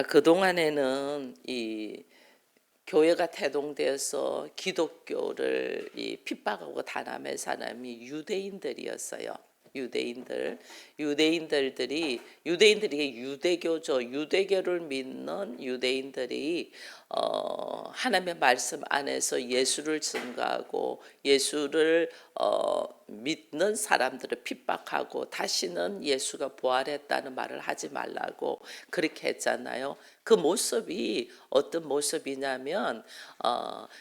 그동안에는 이 교회가 태동되어서 기독교를 핍박하고 단합한 사람이 유대인들이었어요. 유대인들이 유대교죠. 유대교를 믿는 유대인들이 하나님의 말씀 안에서 예수를 증거하고 예수를 믿는 사람들을 핍박하고 다시는 예수가 부활했다는 말을 하지 말라고 그렇게 했잖아요. 그 모습이 어떤 모습이냐면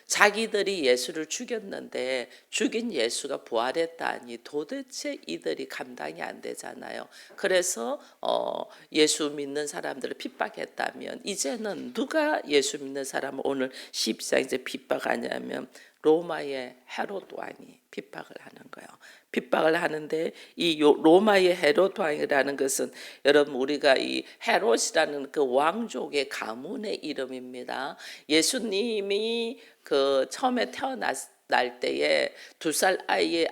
자기들이 예수를 죽였는데 죽인 예수가 부활했다니 도대체 이들이 감당이 안 되잖아요. 그래서 예수 믿는 사람들을 핍박했다면 이제는 누가 예수 믿는 사람을 오늘 12장 이제 핍박하냐면 로마의 헤롯 왕이 핍박을 하는 거예요. 핍박을 하는데 이 로마의 헤롯 왕이라는 것은 여러분 우리가 이 헤롯이라는 그 왕족의 가문의 이름입니다. 예수님이 그 처음에 태어날 때에 2살 아이의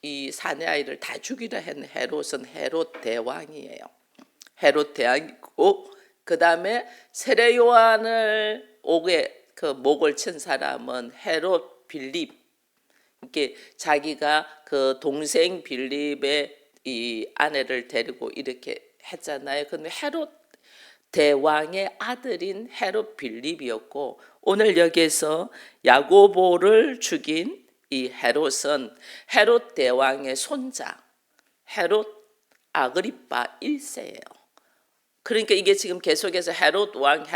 이 사내 아이를 다 죽이려 했는 헤롯은 헤롯 대왕이에요. 헤롯 대왕이고 그 다음에 세례 요한을 그 목을 친 사람은 헤롯 빌립. 이렇게 자기가 그 동생 빌립의 이 아내를 데리고 이렇게 했잖아요. 근데 헤롯 대왕의 아들인 헤롯 빌립이었고 오늘 여기에서 야고보를 죽인 이 헤롯은 헤롯 대왕의 손자 헤롯 아그리파 1세예요. 그러니까 이게 지금 계속해서 헤롯 왕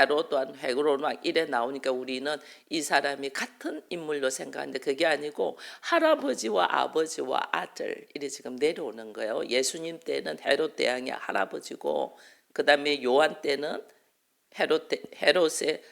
이래 나오니까 우리는 이 사람이 같은 인물로 생각하는데 그게 아니고 할아버지와 아버지와 아들 이래 지금 내려오는 거예요. 예수님 때는 헤롯 대왕의 할아버지고 그 다음에 요한 때는 헤롯의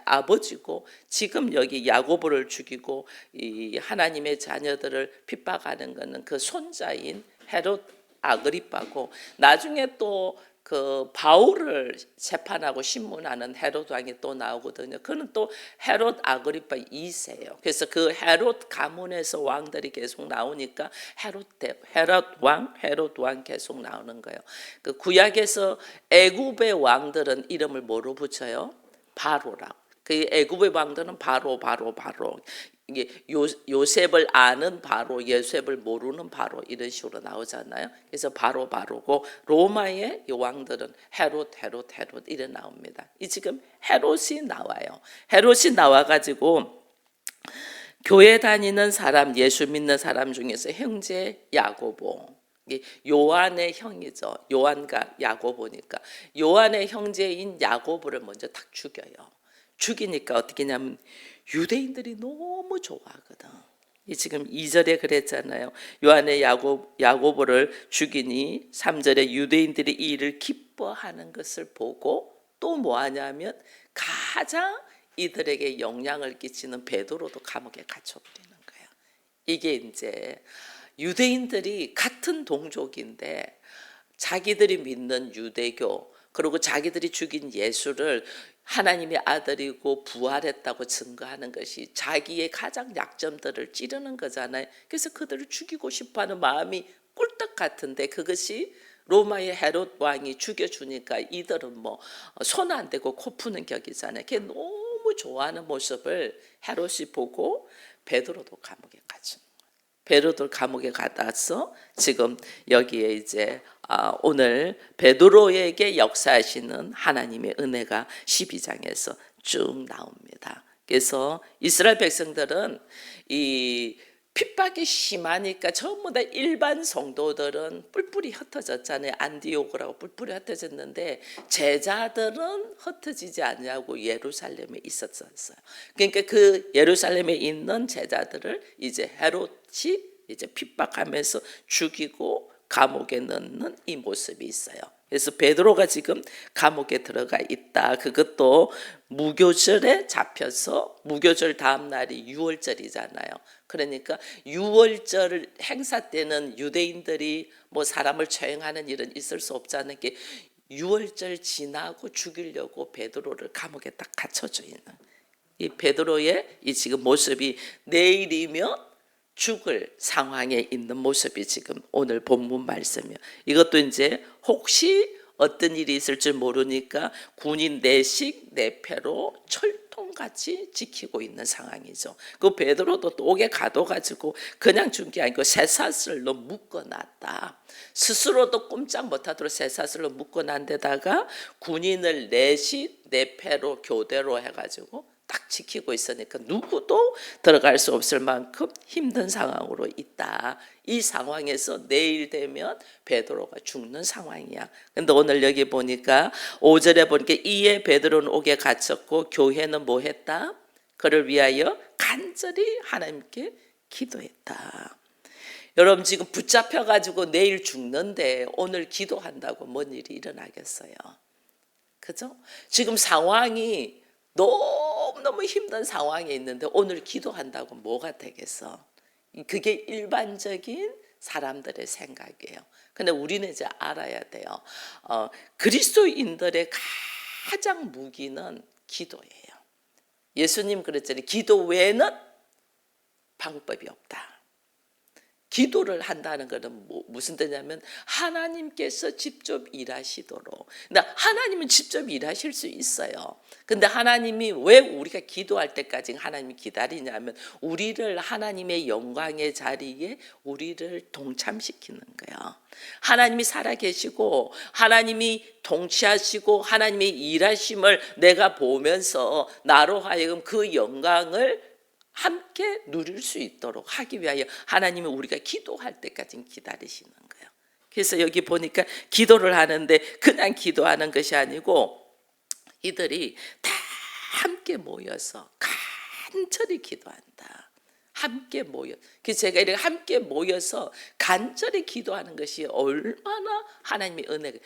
아버지고 지금 여기 야고보를 죽이고 이 하나님의 자녀들을 핍박하는 것은 그 손자인 헤롯 아그리파고 나중에 또 그 바울을 재판하고 신문하는 헤롯 왕이 또 나오거든요. 그는 또 헤롯 아그리파 2세예요. 그래서 그 헤롯 가문에서 왕들이 계속 나오니까 헤롯 왕 계속 나오는 거예요. 그 구약에서 애굽의 왕들은 이름을 뭐로 붙여요? 바로라고. 그 애굽의 왕들은 바로. 이게 요셉을 아는 바로, 요셉을 모르는 바로 이런 식으로 나오잖아요. 그래서 바로고 로마의 왕들은 헤롯 이래 나옵니다. 이 지금 헤롯이 나와요. 헤롯이 나와가지고 교회 다니는 사람, 예수 믿는 사람 중에서 형제 야고보. 요한의 형이죠. 요한과 야고보니까 요한의 형제인 야고보를 먼저 딱 죽여요. 죽이니까 어떻게 하냐면 유대인들이 너무 좋아하거든. 지금 2절에 그랬잖아요. 요한의 야고보를 죽이니 3절에 유대인들이 이 일을 기뻐하는 것을 보고 또 뭐하냐면 가장 이들에게 영향을 끼치는 베드로도 감옥에 갇혀버리는 거예요. 이게 이제 유대인들이 같은 동족인데 자기들이 믿는 유대교 그리고 자기들이 죽인 예수를 하나님의 아들이고 부활했다고 증거하는 것이 자기의 가장 약점들을 찌르는 거잖아요. 그래서 그들을 죽이고 싶어하는 마음이 꿀떡 같은데 그것이 로마의 헤롯 왕이 죽여주니까 이들은 뭐 손 안 대고 코 푸는 격이잖아요. 걔 너무 좋아하는 모습을 헤롯이 보고 베드로도 감옥에 갇힌 거예요. 베드로를 감옥에 가다서 지금 여기에 이제 오늘 베드로에게 역사하시는 하나님의 은혜가 12장에서 쭉 나옵니다. 그래서 이스라엘 백성들은 이 핍박이 심하니까 전부 다 일반 성도들은 뿔뿔이 흩어졌잖아요. 안디오고라고 뿔뿔이 흩어졌는데 제자들은 흩어지지 않냐고 예루살렘에 있었어요. 그러니까 그 예루살렘에 있는 제자들을 이제 헤롯이 이제 핍박하면서 죽이고 감옥에 넣는 이 모습이 있어요. 그래서 베드로가 지금 감옥에 들어가 있다. 그것도 무교절에 잡혀서 무교절 다음 날이 유월절이잖아요. 그러니까 유월절 행사 때는 유대인들이 뭐 사람을 처형하는 일은 있을 수 없잖아요. 유월절 지나고 죽이려고 베드로를 감옥에 딱 갇혀져 있는 이 베드로의 이 지금 모습이 내일이면 죽을 상황에 있는 모습이 지금 오늘 본문 말씀이에요. 이것도 이제 혹시 어떤 일이 있을 줄 모르니까 군인 내식 내패로 철통같이 지키고 있는 상황이죠. 그 베드로도 또 옥에 가둬가지고 그냥 준 게 아니고 쇠사슬로 묶어놨다. 스스로도 꼼짝 못하도록 쇠사슬로 묶어난 데다가 군인을 내식 내패로 교대로 해가지고 딱 지키고 있으니까 누구도 들어갈 수 없을 만큼 힘든 상황으로 있다. 이 상황에서 내일 되면 베드로가 죽는 상황이야. 근데 오늘 여기 보니까 5절에 보니까 이에 베드로는 옥에 갇혔고 교회는 뭐 했다? 그를 위하여 간절히 하나님께 기도했다. 여러분 지금 붙잡혀가지고 내일 죽는데 오늘 기도한다고 뭔 일이 일어나겠어요? 그죠? 지금 상황이 너무너무 힘든 상황에 있는데 오늘 기도한다고 뭐가 되겠어? 그게 일반적인 사람들의 생각이에요. 근데 우리는 이제 알아야 돼요. 그리스도인들의 가장 무기는 기도예요. 예수님 그랬잖아요. 기도 외에는 방법이 없다. 기도를 한다는 것은 무슨 뜻이냐면 하나님께서 직접 일하시도록. 근데 하나님은 직접 일하실 수 있어요. 근데 하나님이 왜 우리가 기도할 때까지 하나님이 기다리냐면 우리를 하나님의 영광의 자리에 우리를 동참시키는 거예요. 하나님이 살아계시고 하나님이 통치하시고 하나님의 일하심을 내가 보면서 나로 하여금 그 영광을 함께 누릴 수 있도록 하기 위하여 하나님은 우리가 기도할 때까지 기다리시는 거예요. 그래서 여기 보니까 기도를 하는데 그냥 기도하는 것이 아니고 이들이 다 함께 모여서 간절히 기도한다. 함께 모여. 그래서 제가 이렇게 함께 모여서 간절히 기도하는 것이 얼마나 하나님의 은혜가.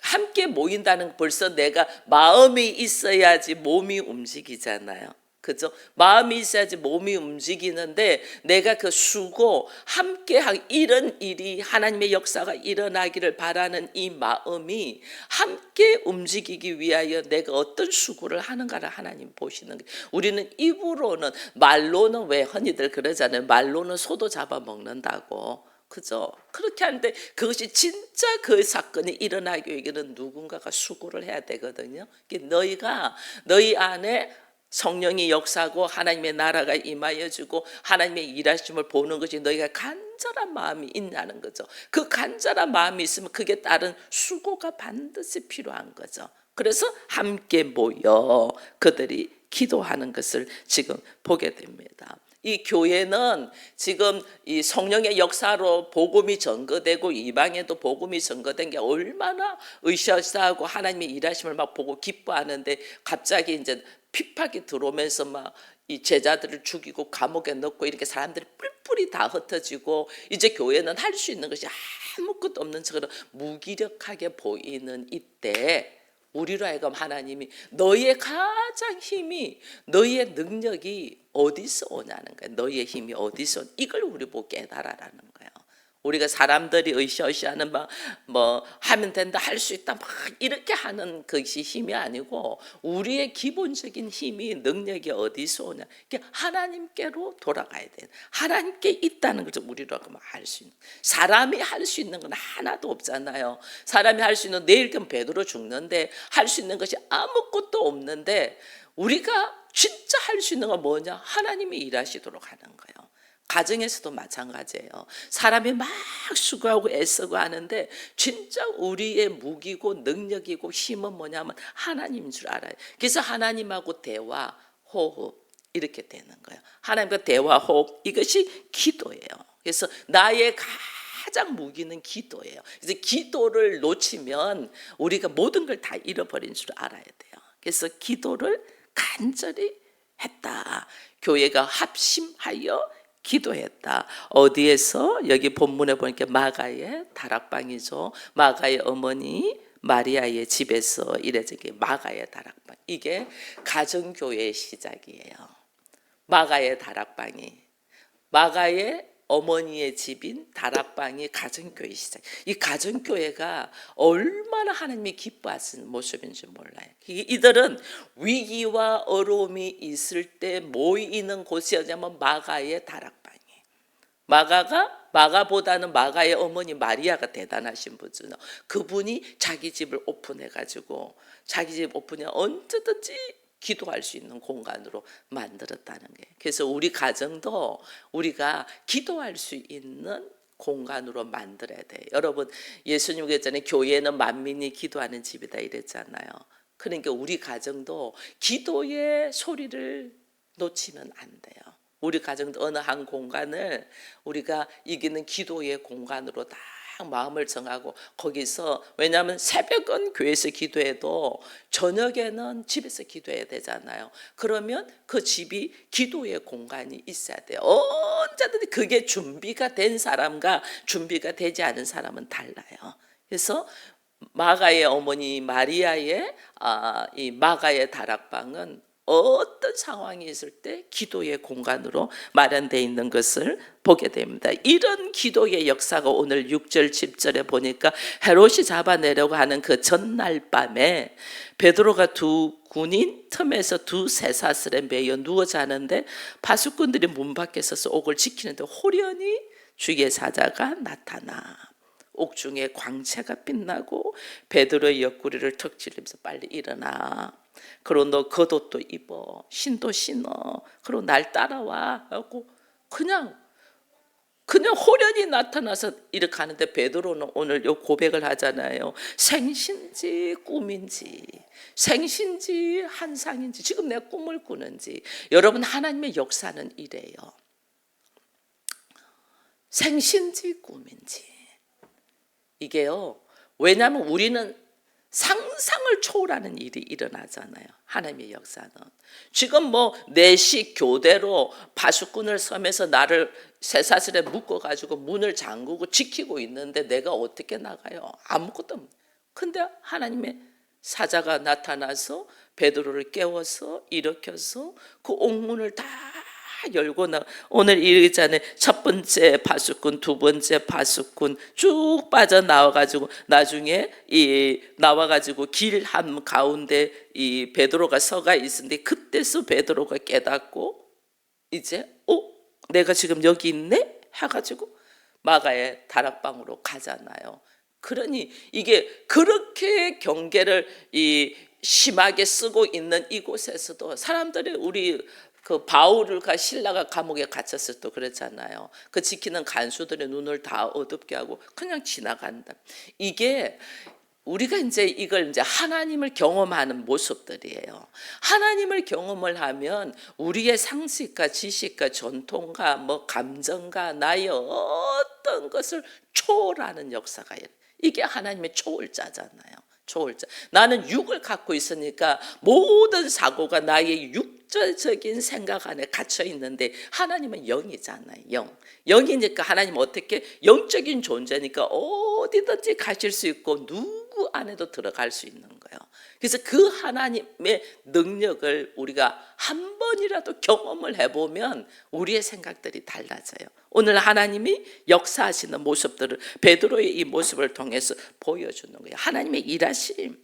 함께 모인다는 벌써 내가 마음이 있어야지 몸이 움직이잖아요. 그죠? 마음이 있어야지 몸이 움직이는데 내가 그 수고 함께 이런 일이 하나님의 역사가 일어나기를 바라는 이 마음이 함께 움직이기 위하여 내가 어떤 수고를 하는가를 하나님 보시는 거예요. 우리는 입으로는 말로는 왜 흔히들 그러잖아요. 말로는 소도 잡아먹는다고. 그죠? 그렇게 하는데 그것이 진짜 그 사건이 일어나기 위해서는 누군가가 수고를 해야 되거든요. 너희가 너희 안에 성령이 역사하고 하나님의 나라가 임하여주고 하나님의 일하심을 보는 것이 너희가 간절한 마음이 있냐는 거죠. 그 간절한 마음이 있으면 그게 따른 수고가 반드시 필요한 거죠. 그래서 함께 모여 그들이 기도하는 것을 지금 보게 됩니다. 이 교회는 지금 이 성령의 역사로 복음이 전거되고 이방에도 복음이 전거된 게 얼마나 으쌰으쌰하고 하나님의 일하심을 막 보고 기뻐하는데 갑자기 이제 핍박이 들어오면서 막 이 제자들을 죽이고 감옥에 넣고 이렇게 사람들이 뿔뿔이 다 흩어지고 이제 교회는 할 수 있는 것이 아무것도 없는 것처럼 무기력하게 보이는 이때 우리로 하여금 하나님이 너희의 가장 힘이 너희의 능력이 어디서 오냐는 거예요. 너희의 힘이 어디서 이걸 우리 보고 깨달아라는 거예요. 우리가 사람들이 으쌰으쌰하는 뭐 하면 된다 할 수 있다 막 이렇게 하는 것이 힘이 아니고 우리의 기본적인 힘이 능력이 어디서 오냐 하나님께로 돌아가야 돼. 하나님께 있다는 것을 우리로 알 수 있는. 사람이 할 수 있는 건 하나도 없잖아요. 사람이 할 수 있는 내일 되면 베드로 죽는데 할 수 있는 것이 아무것도 없는데 우리가 진짜 할 수 있는 건 뭐냐? 하나님이 일하시도록 하는 거예요. 가정에서도 마찬가지예요. 사람이 막 수고하고 애쓰고 하는데 진짜 우리의 무기고 능력이고 힘은 뭐냐면 하나님인 줄 알아요. 그래서 하나님하고 대화, 호흡 이렇게 되는 거예요. 하나님과 대화, 호흡 이것이 기도예요. 그래서 나의 가장 무기는 기도예요. 그래서 기도를 놓치면 우리가 모든 걸 다 잃어버린 줄 알아야 돼요. 그래서 기도를 간절히 했다. 교회가 합심하여 기도했다. 어디에서? 여기 본문에 보니까 마가의 다락방이죠. 마가의 어머니 마리아의 집에서 이래진 게 마가의 다락방. 이게 가정교회의 시작이에요. 마가의 다락방이 마가의 어머니의 집인 다락방이 가정교회 시작. 이 가정교회가 얼마나 하나님이 기뻐하시는 모습인지 몰라요. 이들은 위기와 어려움이 있을 때 모이는 곳이었냐면 마가의 다락방이. 마가가 마가보다는 마가의 어머니 마리아가 대단하신 분이죠. 그분이 자기 집을 오픈해가지고 자기 집 오픈해 언제든지 기도할 수 있는 공간으로 만들었다는 거예요. 그래서 우리 가정도 우리가 기도할 수 있는 공간으로 만들어야 돼요. 여러분, 예수님 그랬잖아요. 교회는 만민이 기도하는 집이다 이랬잖아요. 그러니까 우리 가정도 기도의 소리를 놓치면 안 돼요. 우리 가정도 어느 한 공간을 우리가 이기는 기도의 공간으로 딱 마음을 정하고 거기서, 왜냐하면 새벽은 교회에서 기도해도 저녁에는 집에서 기도해야 되잖아요. 그러면 그 집이 기도의 공간이 있어야 돼요. 언제든지 그게 준비가 된 사람과 준비가 되지 않은 사람은 달라요. 그래서 마가의 어머니 마리아의 이 마가의 다락방은 어떤 상황이 있을 때 기도의 공간으로 마련되어 있는 것을 보게 됩니다. 이런 기도의 역사가 오늘 6절 10절에 보니까 헤롯이 잡아내려고 하는 그 전날 밤에 베드로가 두 군인 틈에서 두 쇠사슬에 매여 누워 자는데 파수꾼들이 문 밖에 서서 옥을 지키는데 호련히 주의 사자가 나타나 옥중에 광채가 빛나고 베드로의 옆구리를 턱 찔리면서 빨리 일어나. 그리고 너 겉옷도 입어. 신도 신어. 그리고 날 따라와. 하고 그냥 호련히 나타나서 이렇게 하는데 베드로는 오늘 요 고백을 하잖아요. 생신지 꿈인지 생신지 환상인지 지금 내가 꿈을 꾸는지. 여러분, 하나님의 역사는 이래요. 생신지 꿈인지. 이게요, 왜냐하면 우리는 상상을 초월하는 일이 일어나잖아요. 하나님의 역사는. 지금 뭐 내시 교대로 파수꾼을 섬에서 나를 쇠사슬에 묶어가지고 문을 잠그고 지키고 있는데 내가 어떻게 나가요? 아무것도 없는. 근데 하나님의 사자가 나타나서 베드로를 깨워서 일으켜서 그 옥문을 다 열고 오늘 읽잖아요. 첫 번째 파수꾼, 두 번째 파수꾼 쭉 빠져나와가지고 나중에 나와가지고 길 한 가운데 이 베드로가 서가 있는데 그때서 베드로가 깨닫고 이제 내가 지금 여기 있네? 해가지고 마가의 다락방으로 가잖아요. 그러니 이게 그렇게 경계를 심하게 쓰고 있는 이곳에서도 사람들이 우리 그 바울과 실라가 감옥에 갇혔을 때 그랬잖아요. 그 지키는 간수들의 눈을 다 어둡게 하고 그냥 지나간다. 이게 우리가 이걸 하나님을 경험하는 모습들이에요. 하나님을 경험을 하면 우리의 상식과 지식과 전통과 뭐 감정과 나의 어떤 것을 초월하는 역사가 이게 하나님의 초월자잖아요. 초월자. 나는 육을 갖고 있으니까 모든 사고가 나의 육적인 생각 안에 갇혀 있는데 하나님은 영이잖아요. 영이니까 하나님은 어떻게 영적인 존재니까 어디든지 가실 수 있고 누구 안에도 들어갈 수 있는 거예요. 그래서 그 하나님의 능력을 우리가 한 번이라도 경험을 해보면 우리의 생각들이 달라져요. 오늘 하나님이 역사하시는 모습들을 베드로의 이 모습을 통해서 보여주는 거예요. 하나님의 일하심.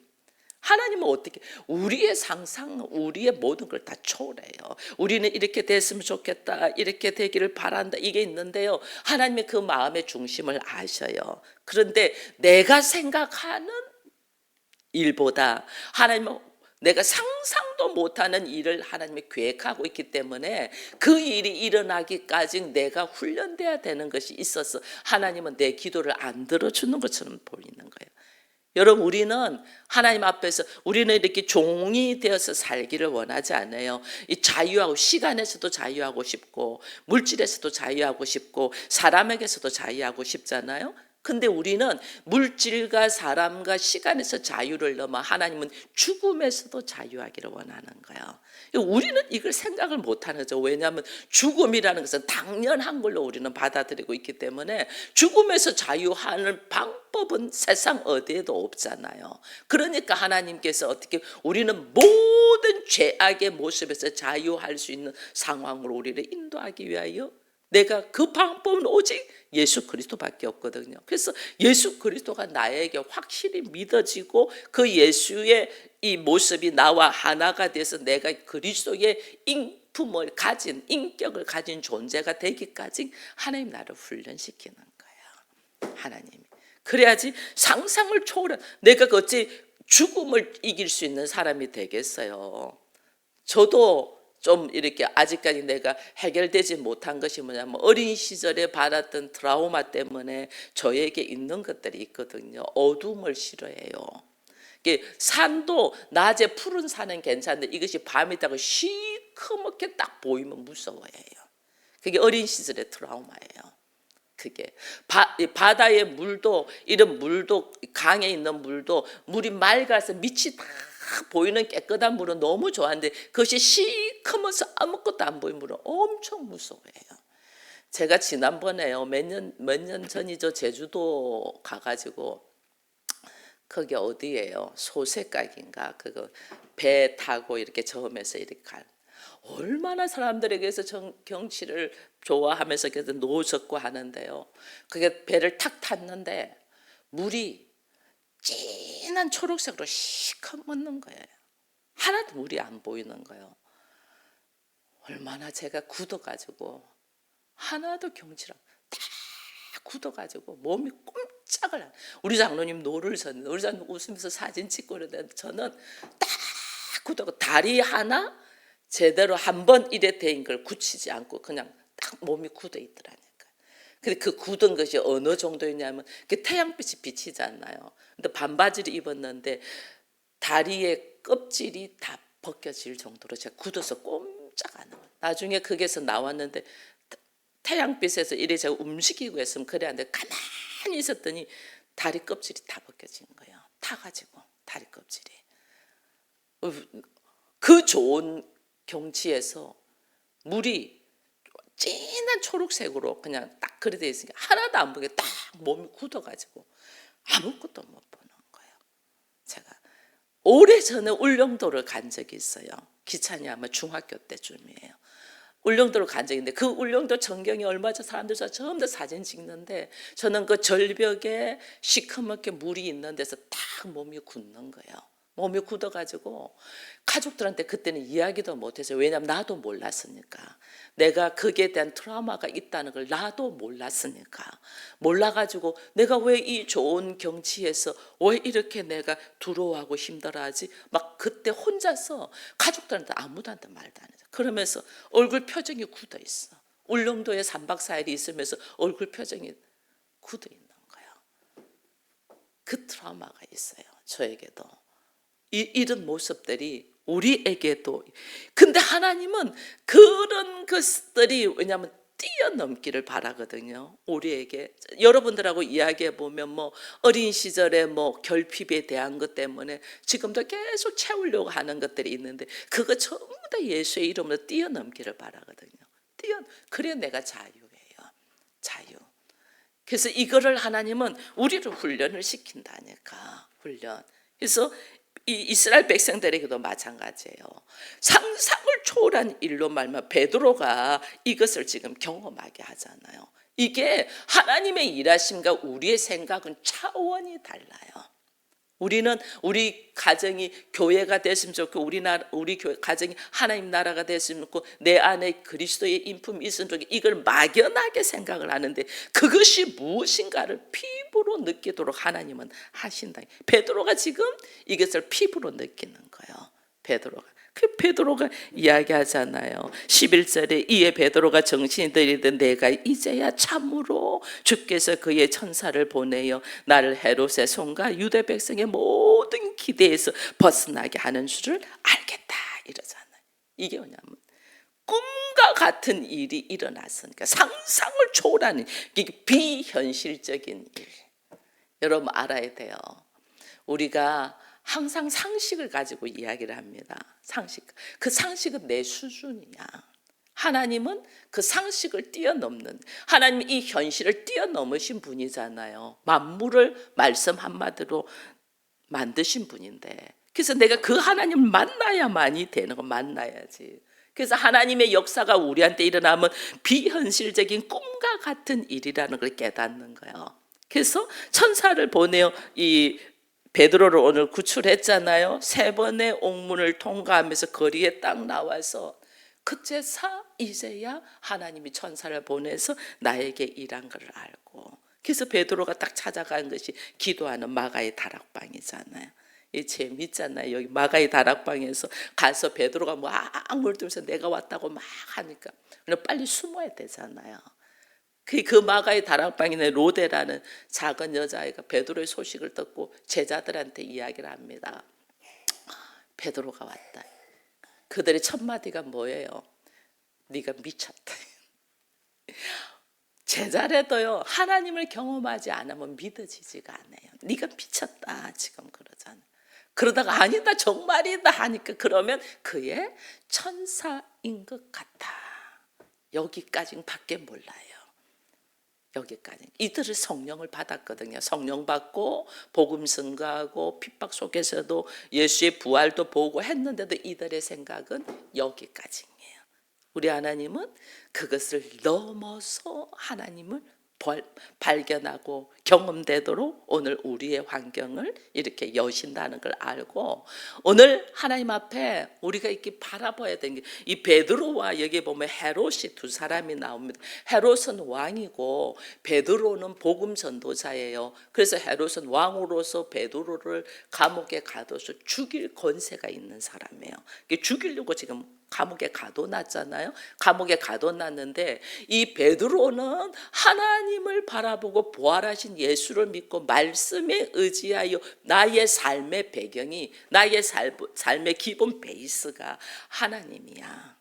하나님은 어떻게 우리의 상상, 우리의 모든 걸 다 초월해요. 우리는 이렇게 됐으면 좋겠다, 이렇게 되기를 바란다, 이게 있는데요. 하나님의 그 마음의 중심을 아셔요. 그런데 내가 생각하는 일보다 하나님은 내가 상상도 못하는 일을 하나님이 계획하고 있기 때문에 그 일이 일어나기까지 내가 훈련돼야 되는 것이 있어서 하나님은 내 기도를 안 들어주는 것처럼 보이는 거예요. 여러분, 우리는 하나님 앞에서 우리는 이렇게 종이 되어서 살기를 원하지 않아요. 이 자유하고 시간에서도 자유하고 싶고 물질에서도 자유하고 싶고 사람에게서도 자유하고 싶잖아요. 근데 우리는 물질과 사람과 시간에서 자유를 넘어 하나님은 죽음에서도 자유하기를 원하는 거예요. 우리는 이걸 생각을 못하는 거죠. 왜냐하면 죽음이라는 것은 당연한 걸로 우리는 받아들이고 있기 때문에 죽음에서 자유하는 방법은 세상 어디에도 없잖아요. 그러니까 하나님께서 어떻게 우리는 모든 죄악의 모습에서 자유할 수 있는 상황으로 우리를 인도하기 위하여 내가 그 방법은 오직 예수 그리스도밖에 없거든요. 그래서 예수 그리스도가 나에게 확실히 믿어지고 그 예수의 이 모습이 나와 하나가 돼서 내가 그리스도의 인품을 가진, 인격을 가진 존재가 되기까지 하나님 나를 훈련시키는 거예요. 하나님이. 그래야지 상상을 초월한, 내가 어찌 죽음을 이길 수 있는 사람이 되겠어요. 저도 좀 이렇게 아직까지 내가 해결되지 못한 것이 뭐냐면 어린 시절에 받았던 트라우마 때문에 저에게 있는 것들이 있거든요. 어둠을 싫어해요. 산도 낮에 푸른 산은 괜찮은데 이것이 밤이 되고 시커멓게 딱 보이면 무서워해요. 그게 어린 시절의 트라우마예요. 그게 바다의 물도, 이런 물도, 강에 있는 물도 물이 맑아서 밑이 다 보이는 깨끗한 물은 너무 좋아하는데 그것이 시커면서 아무것도 안 보이는 물은 엄청 무서워해요. 제가 지난번에요, 몇 년 전이죠, 제주도 가가지고, 거기 어디예요? 소세각인가? 그거 배 타고 이렇게 저으면서 이렇게 얼마나 사람들에게서 경치를 좋아하면서 그래서 노젓고 하는데요. 그게 배를 탁 탔는데 물이 진한 초록색으로 시커먼 거예요. 하나도 물이 안 보이는 거예요. 얼마나 제가 굳어가지고 하나도 경치랑 다 굳어가지고 몸이 꼼짝을 안. 우리 장로님 노를 섰는데 우리 장로님 웃으면서 사진 찍고 그러는데 저는 딱 굳어고 다리 하나 제대로 한 번 이래 된 걸 굳히지 않고 그냥 딱 몸이 굳어 있더라니까. 근데 그 굳은 것이 어느 정도였냐면 그 태양빛이 비치지 않나요? 근데 반바지를 입었는데 다리의 껍질이 다 벗겨질 정도로 제가 굳어서 꼼짝 안 하고, 나중에 거기에서 나왔는데 태양빛에서 이래 제가 움직이고 했으면 그래 하는데 가만히 있었더니 다리 껍질이 다 벗겨진 거예요. 타가지고 다리 껍질이. 그 좋은 경치에서 물이 진한 초록색으로 그냥 딱 그래 돼 있으니까 하나도 안 보게 딱 몸이 굳어가지고 아무것도 못 보는 거예요. 제가 오래전에 울릉도를 간 적이 있어요. 기차니 아마 중학교 때쯤이에요. 울릉도를 간 적이 있는데 그 울릉도 전경이 얼마 전 사람들 전부 다 사진 찍는데 저는 그 절벽에 시커멓게 물이 있는 데서 딱 몸이 굳는 거예요. 몸이 굳어가지고 가족들한테 그때는 이야기도 못했어요. 왜냐하면 나도 몰랐으니까. 내가 거기에 대한 트라우마가 있다는 걸 나도 몰랐으니까. 몰라가지고 내가 왜 이 좋은 경치에서 왜 이렇게 내가 두려워하고 힘들어하지? 막 그때 혼자서 가족들한테 아무도한테 말도 안 했어요. 그러면서 얼굴 표정이 굳어 있어. 울릉도에 3박 4일이 있으면서 얼굴 표정이 굳어 있는 거예요. 그 트라우마가 있어요. 저에게도. 이런 모습들이 우리에게도. 근데 하나님은 그런 것들이 왜냐하면 뛰어넘기를 바라거든요. 우리에게. 여러분들하고 이야기해 보면 뭐 어린 시절에 뭐 결핍에 대한 것 때문에 지금도 계속 채우려고 하는 것들이 있는데 그거 전부 다 예수의 이름으로 뛰어넘기를 바라거든요. 그래 내가 자유예요. 자유. 그래서 이거를 하나님은 우리를 훈련을 시킨다니까. 훈련. 그래서 이 이스라엘 백성들에게도 마찬가지예요. 상상을 초월한 일로 말면 베드로가 이것을 지금 경험하게 하잖아요. 이게 하나님의 일하심과 우리의 생각은 차원이 달라요. 우리는 우리 가정이 교회가 됐으면 좋고 우리 교회 가정이 하나님 나라가 됐으면 좋고 내 안에 그리스도의 인품이 있으면 좋고 이걸 막연하게 생각을 하는데 그것이 무엇인가를 피부로 느끼도록 하나님은 하신다. 베드로가 지금 이것을 피부로 느끼는 거예요. 베드로가 이야기하잖아요. 11절에 이에 베드로가 정신이 들이던 내가 이제야 참으로 주께서 그의 천사를 보내어 나를 헤롯의 손과 유대 백성의 모든 기대에서 벗어나게 하는 줄을 알겠다 이러잖아요. 이게 뭐냐면 꿈과 같은 일이 일어났으니까 상상을 초월하는 비현실적인 일. 여러분 알아야 돼요. 우리가 항상 상식을 가지고 이야기를 합니다. 상식. 그 상식은 내 수준이야. 하나님은 그 상식을 뛰어넘는, 하나님이 이 현실을 뛰어넘으신 분이잖아요. 만물을 말씀 한마디로 만드신 분인데, 그래서 내가 그 하나님을 만나야만이 되는 거, 만나야지. 그래서 하나님의 역사가 우리한테 일어나면 비현실적인 꿈과 같은 일이라는 걸 깨닫는 거예요. 그래서 천사를 보내어 이 베드로를 오늘 구출했잖아요. 3번의 옥문을 통과하면서 거리에 딱 나와서 그제서 이제야 하나님이 천사를 보내서 나에게 일한 걸 알고, 그래서 베드로가 딱 찾아간 것이 기도하는 마가의 다락방이잖아요. 이 재밌잖아요. 여기 마가의 다락방에서 가서 베드로가 막 물들면서 내가 왔다고 막 하니까 빨리 숨어야 되잖아요. 그 마가의 다락방에 로데라는 작은 여자아이가 베드로의 소식을 듣고 제자들한테 이야기를 합니다. 베드로가 왔다. 그들의 첫 마디가 뭐예요? 네가 미쳤다. 제자라도요, 하나님을 경험하지 않으면 믿어지지가 않아요. 네가 미쳤다 지금 그러잖아. 그러다가 아니다 정말이다 하니까 그러면 그의 천사인 것 같아. 여기까지는 밖에 몰라요. 여기까지. 이들은 성령을 받았거든요. 성령 받고 복음 증거하고 핍박 속에서도 예수의 부활도 보고 했는데도 이들의 생각은 여기까지예요. 우리 하나님은 그것을 넘어서 하나님을 발견하고 경험되도록 오늘 우리의 환경을 이렇게 여신다는 걸 알고, 오늘 하나님 앞에 우리가 이렇게 바라봐야 되는 게, 이 베드로와 여기 보면 헤롯이 두 사람이 나옵니다. 헤롯은 왕이고 베드로는 복음 전도자예요. 그래서 헤롯은 왕으로서 베드로를 감옥에 가둬서 죽일 권세가 있는 사람이에요. 죽이려고 지금 감옥에 가둬놨잖아요. 감옥에 가둬놨는데 이 베드로는 하나님을 바라보고 부활하신 예수를 믿고 말씀에 의지하여 나의 삶의 배경이, 나의 삶의 기본 베이스가 하나님이야.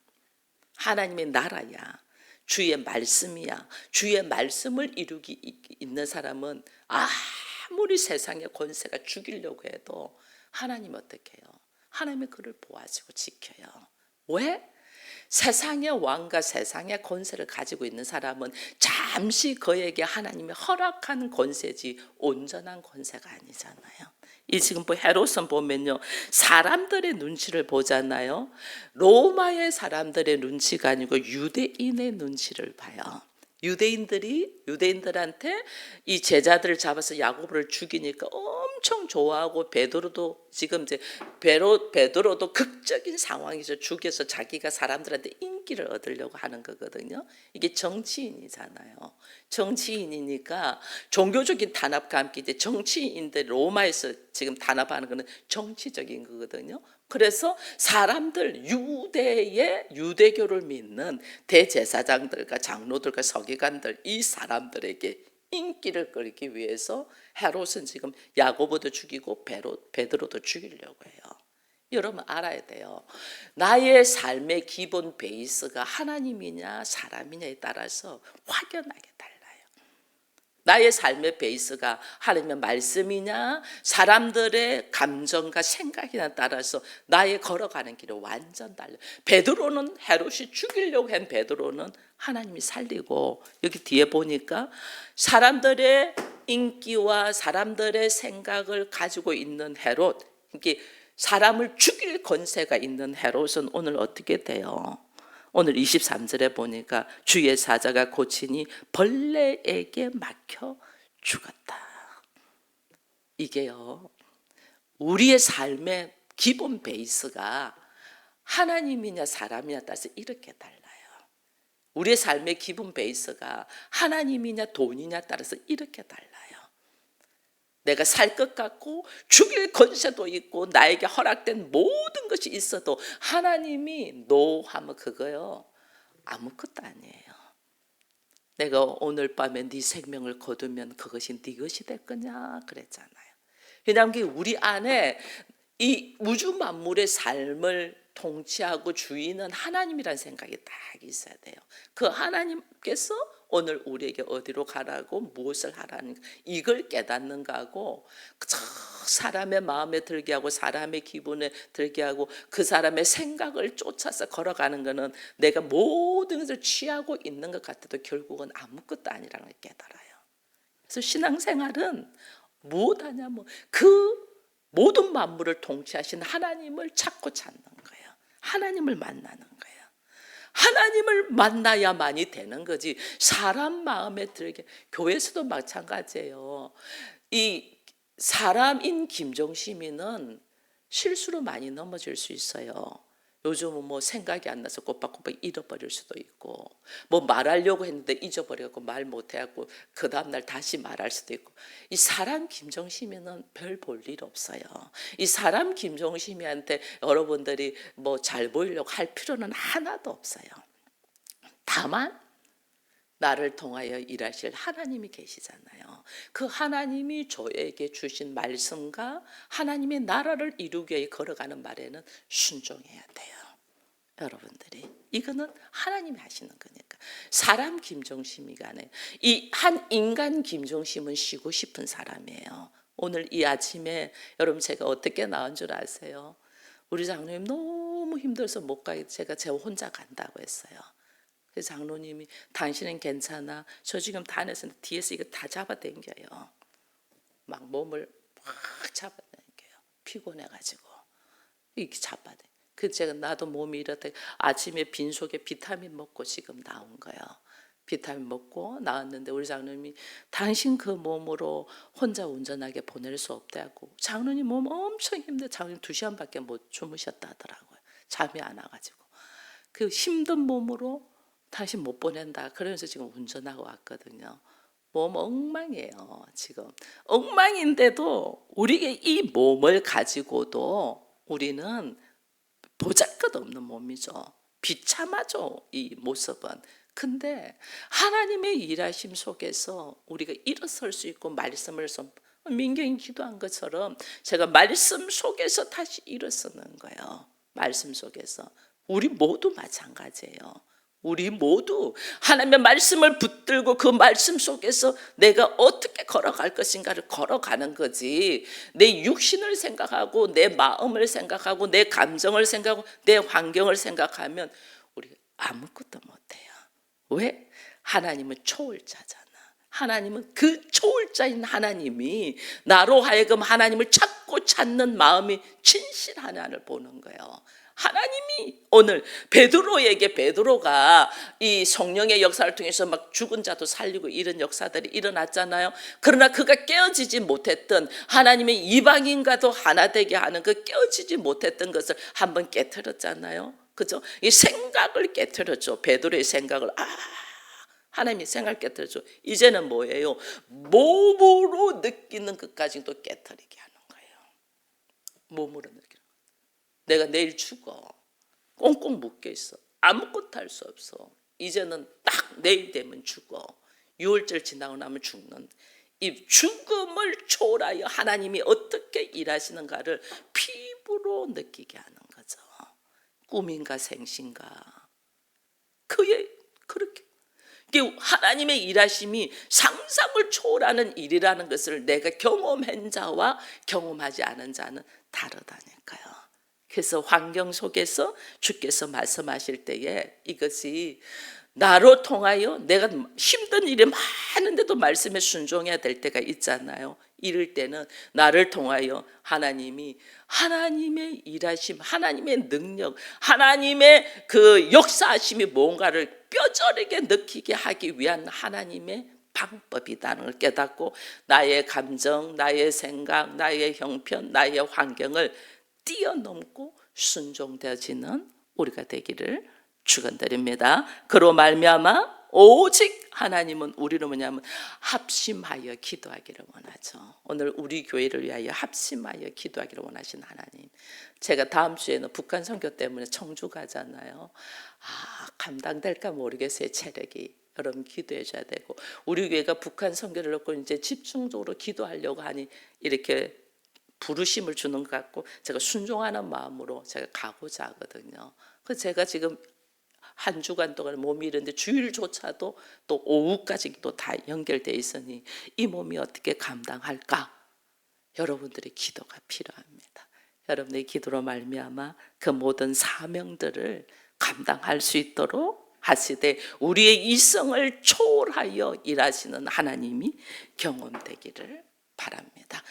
하나님의 나라야. 주의 말씀이야. 주의 말씀을 이루기 있는 사람은 아무리 세상의 권세가 죽이려고 해도 하나님 어떻게 해요? 하나님이 그를 보아주고 지켜요. 왜? 세상의 왕과 세상의 권세를 가지고 있는 사람은 잠시 그에게 하나님이 허락한 권세지 온전한 권세가 아니잖아요. 이 지금 헤롯은 보면요, 사람들의 눈치를 보잖아요. 로마의 사람들의 눈치가 아니고 유대인의 눈치를 봐요. 유대인들한테 이 제자들을 잡아서 야고보를 죽이니까 엄청 좋아하고, 베드로도 지금 이제 베드로도 극적인 상황에서 죽여서 자기가 사람들한테 인기를 얻으려고 하는 거거든요. 이게 정치인이잖아요. 정치인이니까 종교적인 탄압과 함께 이제 정치인들 로마에서 지금 탄압하는 거는 정치적인 거거든요. 그래서 사람들, 유대교를 믿는 대제사장들과 장로들과 서기관들, 이 사람들에게 인기를 끌기 위해서 헤롯은 지금 야고보도 죽이고 베드로도 죽이려고 해요. 여러분 알아야 돼요. 나의 삶의 기본 베이스가 하나님이냐 사람이냐에 따라서 확연하게 달라요. 나의 삶의 베이스가 하나님의 말씀이냐 사람들의 감정과 생각이나 따라서 나의 걸어가는 길이 완전 달라요. 베드로는 헤롯이 죽이려고 한 베드로는 하나님이 살리고, 여기 뒤에 보니까 사람들의 인기와 사람들의 생각을 가지고 있는 헤롯, 이게 사람을 죽일 권세가 있는 헤롯은 오늘 어떻게 돼요? 오늘 23절에 보니까 주의 사자가 고치니 벌레에게 막혀 죽었다. 이게요, 우리의 삶의 기본 베이스가 하나님이냐 사람이냐 따라서 이렇게 달라요. 우리의 삶의 기본 베이스가 하나님이냐 돈이냐 따라서 이렇게 달라요. 내가 살 것 같고 죽일 권세도 있고 나에게 허락된 모든 것이 있어도 하나님이 노 하면 그거요 아무것도 아니에요. 내가 오늘 밤에 네 생명을 거두면 그것이 네 것이 될 거냐 그랬잖아요. 왜냐하면 우리 안에 이 우주 만물의 삶을 통치하고 주인은 하나님이라는 생각이 딱 있어야 돼요. 그 하나님께서 오늘 우리에게 어디로 가라고 무엇을 하라는 이걸 깨닫는 거하고, 사람의 마음에 들게 하고 사람의 기분에 들게 하고 그 사람의 생각을 쫓아서 걸어가는 거는 내가 모든 것을 취하고 있는 것 같아도 결국은 아무것도 아니라는 걸 깨달아요. 그래서 신앙생활은 무엇하냐, 그 모든 만물을 통치하신 하나님을 찾고 찾는 거예요. 하나님을 만나는 거예요. 하나님을 만나야만이 되는 거지. 사람 마음에 들게, 교회에서도 마찬가지예요. 이 사람인 김종시민은 실수로 많이 넘어질 수 있어요. 요즘은 뭐 생각이 안 나서 꼬박꼬박 잃어버릴 수도 있고, 뭐 말하려고 했는데 잊어버려갖고 말 못해갖고 그 다음날 다시 말할 수도 있고. 이 사람 김종시민은 별 볼 일 없어요. 이 사람 김종시민한테 여러분들이 뭐 잘 보이려고 할 필요는 하나도 없어요. 다만 나를 통하여 일하실 하나님이 계시잖아요. 그 하나님이 저에게 주신 말씀과 하나님의 나라를 이루기 위해 걸어가는 말에는 순종해야 돼요. 여러분들이 이거는 하나님이 하시는 거니까. 사람 김종심이가 아니에요. 이 한 인간 김종심은 쉬고 싶은 사람이에요. 오늘 이 아침에 여러분 제가 어떻게 나온 줄 아세요? 우리 장로님 너무 힘들어서 못 가게 제가 혼자 간다고 했어요. 그래서 장로님이 당신은 괜찮아. 저 지금 다녔을 때 뒤에서 이거 다 잡아당겨요. 막 몸을 막 잡아당겨요. 피곤해가지고 이렇게 잡아당겨. 그래서 제가 나도 몸이 이렇다. 아침에 빈속에 비타민 먹고 지금 나온 거예요. 비타민 먹고 나왔는데 우리 장로님이 당신 그 몸으로 혼자 운전하게 보낼 수 없다고. 장로님 몸 엄청 힘들어. 장로님 2시간밖에 못 주무셨다 하더라고요. 잠이 안 와가지고. 그 힘든 몸으로 다시 못 보낸다. 그러면서 지금 운전하고 왔거든요. 몸 엉망이에요. 지금 엉망인데도 우리가 이 몸을 가지고도 우리는 보잘것없는 몸이죠. 비참하죠. 이 모습은. 근데 하나님의 일하심 속에서 우리가 일어설 수 있고 말씀을 민경이 기도한 것처럼 제가 말씀 속에서 다시 일어서는 거예요. 말씀 속에서. 우리 모두 마찬가지예요. 우리 모두 하나님의 말씀을 붙들고 그 말씀 속에서 내가 어떻게 걸어갈 것인가를 걸어가는 거지. 내 육신을 생각하고 내 마음을 생각하고 내 감정을 생각하고 내 환경을 생각하면 우리 아무것도 못해요. 왜? 하나님은 초월자잖아. 하나님은 그 초월자인 하나님이 나로 하여금 하나님을 찾고 찾는 마음이 진실한 하나님을 보는 거예요. 하나님이 오늘 베드로가 이 성령의 역사를 통해서 막 죽은 자도 살리고 이런 역사들이 일어났잖아요. 그러나 그가 깨어지지 못했던 하나님의 이방인과도 하나 되게 하는 그 깨어지지 못했던 것을 한번 깨트렸잖아요. 그죠? 이 생각을 깨트렸죠. 베드로의 생각을 하나님이 생각을 깨트렸죠. 이제는 뭐예요? 몸으로 느끼는 것까지 또 깨트리게 하는 거예요. 몸으로 느끼는. 내가 내일 죽어. 꽁꽁 묶여 있어. 아무것도 할 수 없어. 이제는 딱 내일 되면 죽어. 6월절 지나고 나면 죽는 이 죽음을 초월하여 하나님이 어떻게 일하시는가를 피부로 느끼게 하는 거죠. 꿈인가 생신가. 그게 그렇게 하나님의 일하심이 상상을 초월하는 일이라는 것을 내가 경험한 자와 경험하지 않은 자는 다르다니까요. 그래서 환경 속에서 주께서 말씀하실 때에 이것이 나로 통하여 내가 힘든 일이 많은데도 말씀에 순종해야 될 때가 있잖아요. 이럴 때는 나를 통하여 하나님이 하나님의 일하심, 하나님의 능력, 하나님의 그 역사하심이 뭔가를 뼈저리게 느끼게 하기 위한 하나님의 방법이라는 걸 깨닫고 나의 감정, 나의 생각, 나의 형편, 나의 환경을 뛰어넘고 순종되어지는 우리가 되기를 축원드립니다. 그로 말미암아 오직 하나님은 우리를 뭐냐면 합심하여 기도하기를 원하죠. 오늘 우리 교회를 위하여 합심하여 기도하기를 원하시는 하나님. 제가 다음 주에는 북한 선교 때문에 청주 가잖아요. 감당될까 모르겠어요. 체력이. 여러분 기도해 줘야 되고 우리 교회가 북한 선교를 놓고 이제 집중적으로 기도하려고 하니 이렇게 부르심을 주는 것 같고 제가 순종하는 마음으로 제가 가고자 하거든요. 그래서 제가 지금 한 주간 동안 몸이 이런데 주일조차도 또 오후까지 또 다 연결돼 있으니 이 몸이 어떻게 감당할까? 여러분들의 기도가 필요합니다. 여러분의 기도로 말미암아 그 모든 사명들을 감당할 수 있도록 하시되 우리의 이성을 초월하여 일하시는 하나님이 경험되기를 바랍니다.